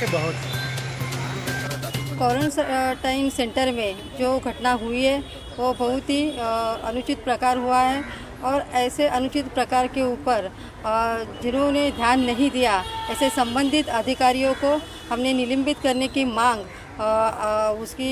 बहुत quarantine centre में जो घटना हुई है वो बहुत ही अनुचित प्रकार हुआ है और ऐसे अनुचित प्रकार के ऊपर जिन्होंने ध्यान नहीं दिया ऐसे संबंधित अधिकारियों को हमने निलंबित करने की मांग उसकी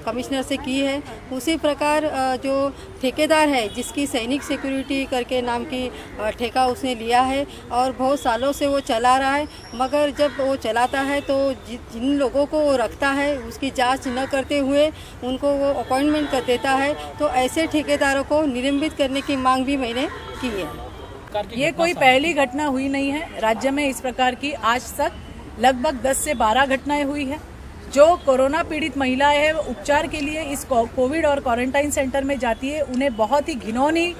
कमिश्नर से की है। उसी प्रकार जो ठेकेदार है जिसकी सैनिक सिक्योरिटी करके नाम की ठेका उसने लिया है और बहुत सालों से वो चला रहा है, मगर जब वो चलाता है तो जिन लोगों को वो रखता है उसकी जांच न करते हुए उनको वो अपॉइंटमेंट कर देता है, तो ऐसे ठेकेदारों को निलंबित करने की मांग भी मैंने की है। ये कोई पहली घटना हुई नहीं है। राज्य में इस प्रकार की आज तक लगभग 10 से 12 घटनाएं हुई है। जो कोरोना पीड़ित महिलाएं हैं उपचार के लिए इस कोविड और क्वारंटाइन सेंटर में जाती है, उन्हें बहुत ही घिनौनी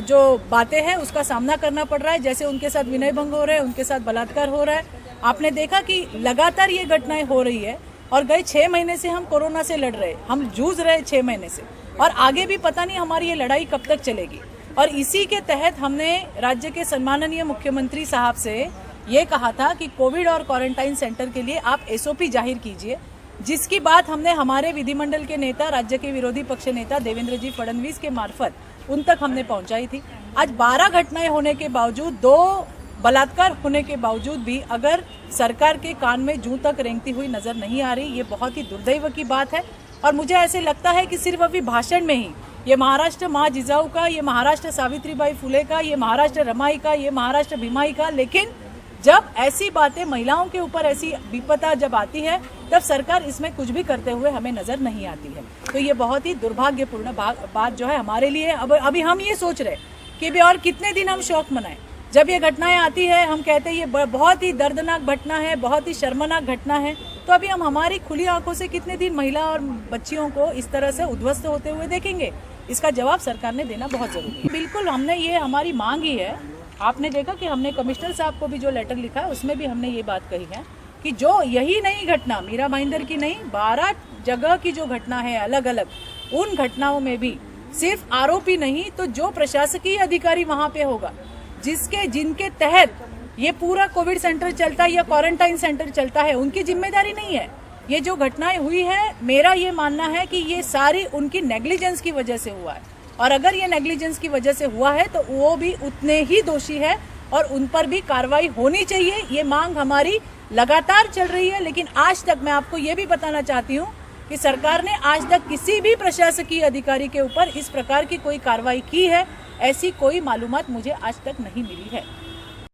जो बातें हैं उसका सामना करना पड़ रहा है। जैसे उनके साथ विनय भंग हो रहा है, उनके साथ बलात्कार हो रहा है। आपने देखा कि लगातार ये घटनाएं हो रही है और गए 6 महीने से हम कोरोना से लड़ रहे, हम जूझ रहे 6 महीने से, और आगे भी पता नहीं हमारी ये लड़ाई कब तक चलेगी। और इसी के तहत हमने राज्य के सम्माननीय मुख्यमंत्री साहब से ये कहा था कि कोविड और क्वारंटाइन सेंटर के लिए आप एसओपी जाहिर कीजिए, जिसकी बात हमने हमारे विधिमंडल के नेता, राज्य के विरोधी पक्ष नेता देवेंद्र जी फडणवीस के मार्फत उन तक हमने पहुंचाई थी। आज 12 घटनाएं होने के बावजूद, 2 बलात्कार होने के बावजूद भी अगर सरकार के कान में जूं तक रेंगती हुई नजर नहीं आ रही, ये बहुत ही दुर्दैव की बात है। और मुझे ऐसे लगता है कि सिर्फ अभी भाषण में ही ये महाराष्ट्र माँ जिजाऊ का, ये महाराष्ट्र सावित्रीबाई फुले का, ये महाराष्ट्र रमाई का, ये महाराष्ट्र भीमाई का, लेकिन जब ऐसी बातें महिलाओं के ऊपर ऐसी विपदा जब आती है तब सरकार इसमें कुछ भी करते हुए हमें नजर नहीं आती है। तो ये बहुत ही दुर्भाग्यपूर्ण बात जो है हमारे लिए। अभी हम ये सोच रहे कि भी और कितने दिन हम शौक मनाएं। जब ये घटनाएं आती है हम कहते हैं ये बहुत ही दर्दनाक घटना है, बहुत ही शर्मनाक घटना है, तो अभी हम हमारी खुली आंखों से कितने दिन महिला और बच्चियों को इस तरह से उद्ध्वस्त होते हुए देखेंगे? इसका जवाब सरकार ने देना बहुत जरूरी है। बिल्कुल, हमने ये हमारी मांग ही है। आपने देखा कि हमने कमिश्नर साहब को भी जो लेटर लिखा है उसमें भी हमने ये बात कही है कि जो यही नहीं घटना मीरा भाईंदर की नहीं, 12 जगह की जो घटना है अलग अलग, उन घटनाओं में भी सिर्फ आरोपी नहीं तो जो प्रशासकीय अधिकारी वहां पे होगा, जिनके तहत ये पूरा कोविड सेंटर चलता है या क्वारंटाइन सेंटर चलता है, उनकी जिम्मेदारी नहीं है। ये जो घटनाएं हुई है, मेरा ये मानना है कि ये सारी उनकी नेग्लिजेंस की वजह से हुआ है, और अगर ये नेग्लिजेंस की वजह से हुआ है तो वो भी उतने ही दोषी है और उन पर भी कार्रवाई होनी चाहिए। ये मांग हमारी लगातार चल रही है, लेकिन आज तक मैं आपको ये भी बताना चाहती हूँ कि सरकार ने आज तक किसी भी प्रशासकीय अधिकारी के ऊपर इस प्रकार की कोई कार्रवाई की है, ऐसी कोई मालूमात मुझे आज तक नहीं मिली है।